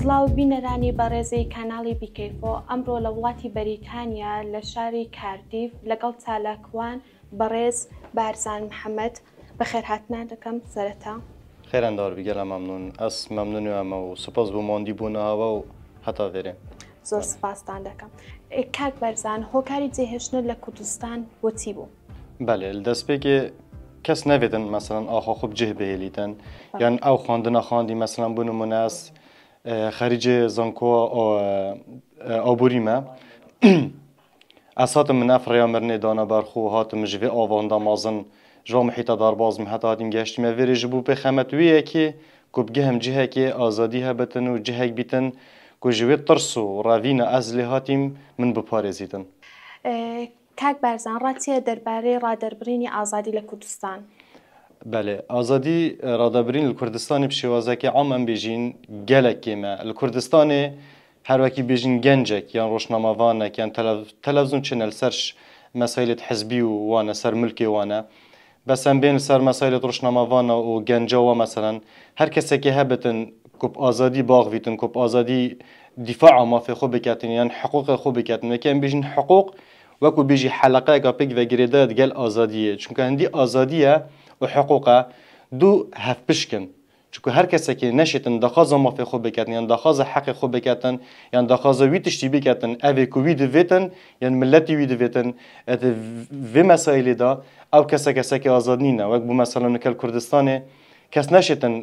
سڵاو بینەرانی بەڕێزەی کاناڵی بیکەیفۆ ئەمڕۆ لە وڵاتی بەریتانیا لە شاری کاردیف لەگەڵ چالاکوان بەڕێز بارزان محەممەد بەخێرهاتنان دەکەم سەرەتا. خێرەندار بگەلە مەمنون ئەس مەمنون ئەمە و سپاس بۆ ماندی بوونەوە و هەتا وێرێ زۆر سپاستان دەکەم. کاک بەرزان هۆکاری جێهێشتن لە کوردستان بۆچی بوو؟ بەێ دەستپێکی کەس نەوێتن مەسەن ئاخوا خوب جه بهێلیتن یان ئەو خواندنە خواندی مەسەن بوون مناس خەریجێ زانکۆ ئابووریمە ئەساتم من ئەفڕیا مرنێ دانە بەرخۆ هاتم ژێ ئاواندا مازن ژۆ محیتە داربازم هەتا هاتیم گەشتیمە وێرێ ji بوو پێ خەمەتویەکی کو بگەهم جهێکی ئازادی هەبەتن و جهێک بیتن ku ji wê tirs û revîna ez lê hatîm min biparêzîtin. کاک بەرزان ڕاتیە دەربارەی ڕادەربڕینی ئازادی لە کوردستان؟ بەێ ئازادی ڕادەبرین لە کوردستانی پشێوازەکی عام ئەم بێژین gelekê me li Kurdistanê her wekî bêjin gencek yan roşnamavanek yan televizyon çinel ser meselêt hezbî û wane ser milkê wane bes em bên li ser meselêt roşnamavana û genca we meselen her kesekê hebitin ku azadî baxvîtin ku azadî dîfaa mafê xwe biketin yan hiqûqê xwe biketin wekî em bêjin hiqûq wekû bêjî heleqeyeka pêk vegirêdayet gel azadiyê çunku hindî azadiye û hiqûqa du hevpişkin çunku her kesekê neşêtin daxwaza mafê xwe biketin yan daxwaza heqê xwe biketin yan daxwaza wî tiştî biketin evê ku wî divêtin yan milletî wî divêtin vê meselê da ew kesekê azad nîne wek bû mesela nikel Kurdistanê kes neşêtin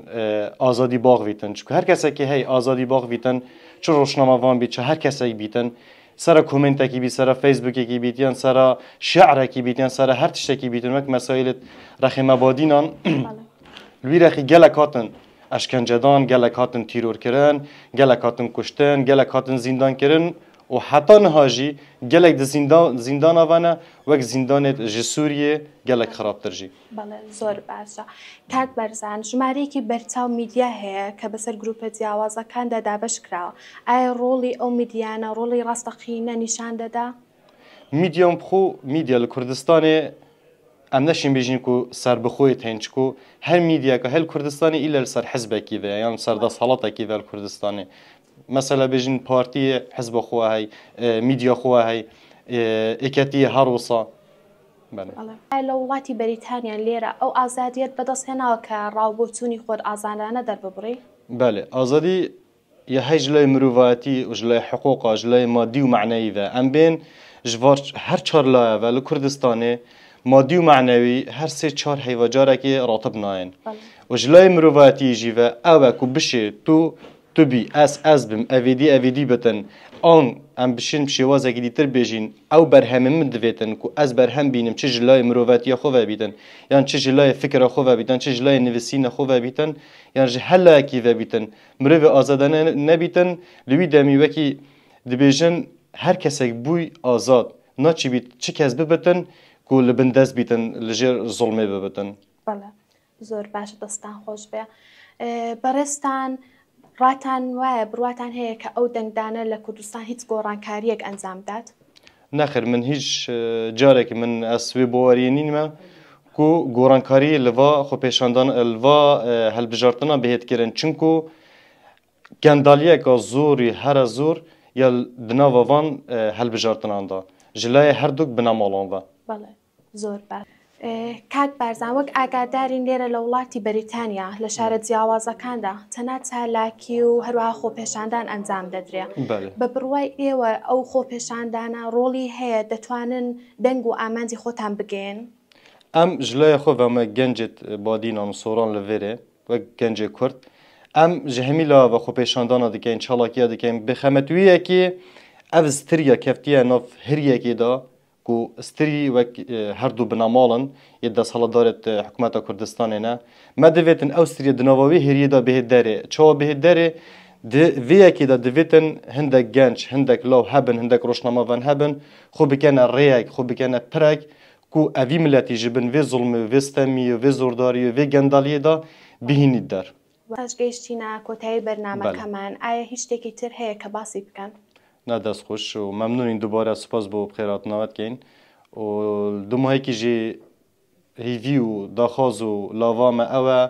azadî baxvîtin çunku her kesekê hey azadî baxvîtin çi roşnamavan bî çi her kesek bîtin sera komentekî bî sera Facebookekî bît yan sera şe'rekî bît yan sera her tiştekî bîtin wek meselêt rexêmebadînan li wî rexî gelek hatin eşkencedan gelek hatin tîrorkirin gelek hatin kuştin gelek hatin zîndankirin û heta niha jî gelek di zîndana ve ne wek zîndanê ji Sûriyê gelek xirabtir jî. بەڵێ زۆر باشە. کاک بەرزان ژمارەیەکی بەرچاو میدیا هەیە کە بەسەر گروپە جیاوازەکاندا دابەش کراوە. ئایا ڕۆڵی ئەو میدیانە ڕۆڵی ڕاستەقینە نیشان دەدا؟ میدیام خۆ میدیا لە کوردستانê em neşîn bêjin ku serbixwê tên çikû her mîdyaka hel Kurdistanê île li ser hizbekî ve yan ser desthilatekî ve li Kurdistanê mesela bêjin partiyê hizba xwe hey mîdya xwe hey êketiyê her wisa لە وڵاتی بەریتانیا لێرە ئەو ئازادیەت بەدەستهێناوە کە ڕاوبۆچوونی خۆت ئازادانە دەرببڕی؟ بەێ ئازادی یا هەی ji لای miroviyetî û ji lay hiqûqa ji lay madî û meعنewî ve em bên ji var her çar laya ve li Kurdistanê madî û meعنewî her sê çar heyvacarekê ratib nayên û ji lay miroviyetî jî ve ew e ku bişê tu bî ez bim evêdî bitin an em bişin şêwazekî dîtir bêjîn ew berhemê min divêtin ku ez berhem bînim çi ji layê mirovetiya xwe vebîtin yan çi ji layê fikra xwe vebîtin çi ji layê nivîsîna xwe vebîtin yan ji her layekî vebîtin mirovê azadane nebîtin li wî demî wekî dibêjin her kesek bûy azad naçîbît çi kes bibitin ku li bin dest bîtin li jêr zolmê bibitin. بەڵێ زۆر باشە دەستان خۆش بێ. بەڕێستان ڕاتان وایە بڕواتان هەیە کە ئەو دەنگدانە لە کوردستان هیچ گۆڕانکاریەک ئەنجام دات؟ نەخێر من هیچ جارێکی من ئەس وێ بۆوەریێنینمە ku گۆڕانکاریê li va xwepêşandan li va helbijartina bihêtkirin çinku gendaliyeka zorî here zor ya di nava van helbijartinan da ji layê her duk bina malan ve. بەڵێ زۆر باش. کاک بەرزان وەک ئاگادارین لێرە لە وڵاتی بەریتانیا لە شارە جیاوازەکاندا چەنە چالاکی و هەروەها خۆپێشاندان ئەنجام دەدرێت. بە بڕوای ئێوە ئەو خۆپێشاندانە ڕۆڵی هەیە دەتوانن دەنگ و ئامانجی خۆتان بگەین؟ ئەم ji لایê xwe ve me gencet badînan û soran li vêrê wek gencê Kurd em ji hemî lava ve xwepêşandana dikein çalakiya dikein bi xemetwiyekê ev stiriya keftiye nav heriyekê da ku stirî wek her du binamalin yê desthilatdarê hikûmeta Kurdistanê ne me divêtin ew stiriya di nava wê heriyê da bihê derê çawa bihê derê vê yekê de divêtin hindek genç hindek law hebin hindek roşnamavan hebin xwe bikene rêyek xwe bikene pirek ku evî milletî ji bin vê zulmê vê stemiyê vê zordariyê vê gendaliyê da bihînî der. گەیشتینە کۆتایی بەرنامەکەمان ئایا هیچ شتێکی تر هەیە کە باسی بکەن؟ نه دەستخۆش و مەمنونین دووبارە سوپاس بۆ بخێرهاتنەوەتکەین و دوماهێکی jî hêvî û daxwaz û lava me ew e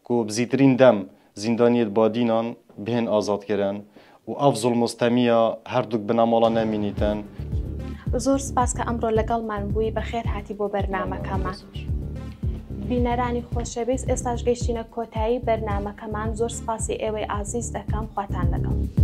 ku bi zîtirîn dem zîndaniyê badînan بهێن ئازادکردن و ئەف زوڵمستەمیە هەردووک بنامەڵە نەمینیتن. زۆر سپاس کە ئەمڕۆ لەگەڵمان بووی بەخێر هاتی بۆ بەرنامەکەمان. بینەرانی خۆشەویست ئێستاش گەیشتینە کۆتایی بەرنامەکەمان. زۆر سپاسی ئێوەی ئازیز دەکەم. خواتان لەگەڵ.